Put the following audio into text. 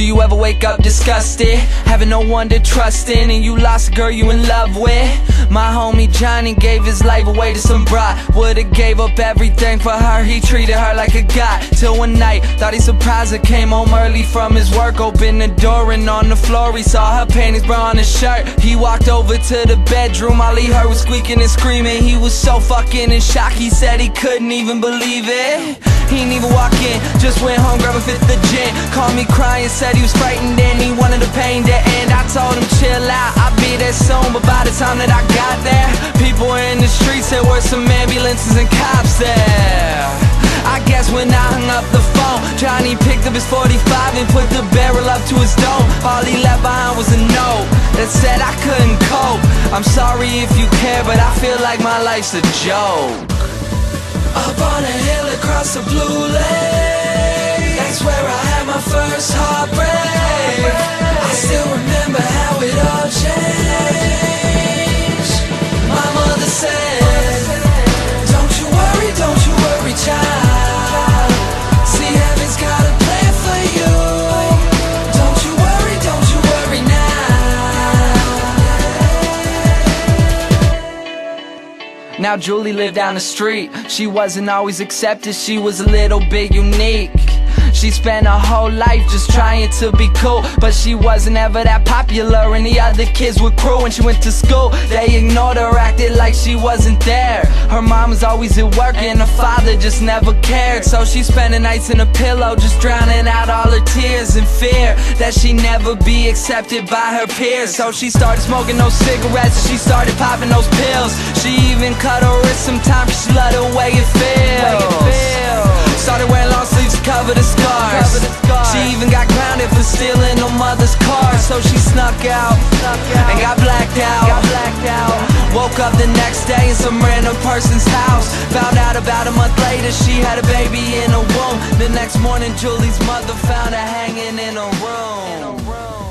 Do you ever wake up disgusted, having no one to trust in, and you lost a girl you in love with? My homie Johnny gave his life away to some broad. Would've gave up everything for her, he treated her like a god. Till one night, thought he surprised her, came home early from his work. Opened the door and on the floor he saw her panties, bra on his shirt. He walked over to the bedroom, all he heard was squeaking and screaming. He was so fucking in shock, he said he couldn't even believe it. He didn't even walk in, just went home, grabbed a fifth of gin. Called me crying, said he was frightened and he wanted the pain to end. I told him chill out, I'll be there soon. But by the time that I got there, people were in the streets, there were some ambulances and cops there. I guess when I hung up the phone, Johnny picked up his 45 and put the barrel up to his dome. All he left behind was a note that said I couldn't cope. I'm sorry if you care, but I feel like my life's a joke. Up on a hill across the blue lake, that's where I had my first heartbreak. I still remember how it all changed. My mother said, don't you worry, child. See, heaven's got a plan for you. Don't you worry now. Now Julie lived down the street. She wasn't always accepted, she was a little bit unique. She spent her whole life just trying to be cool, but she wasn't ever that popular and the other kids were cruel. When she went to school, they ignored her, acted like she wasn't there. Her mom was always at work and her father just never cared. So she spent the nights in a pillow, just drowning out all her tears in fear that she'd never be accepted by her peers. So she started smoking those cigarettes and she started popping those pills. She even cut her wrist sometimes cause she loved the way it feels. Started wearing long sleeves to cover the scars. She even got grounded for stealing her mother's car. So she snuck out and got blacked out. Woke up the next day in some random person's house. Found out about a month later she had a baby in her womb. The next morning Julie's mother found her hanging in her room.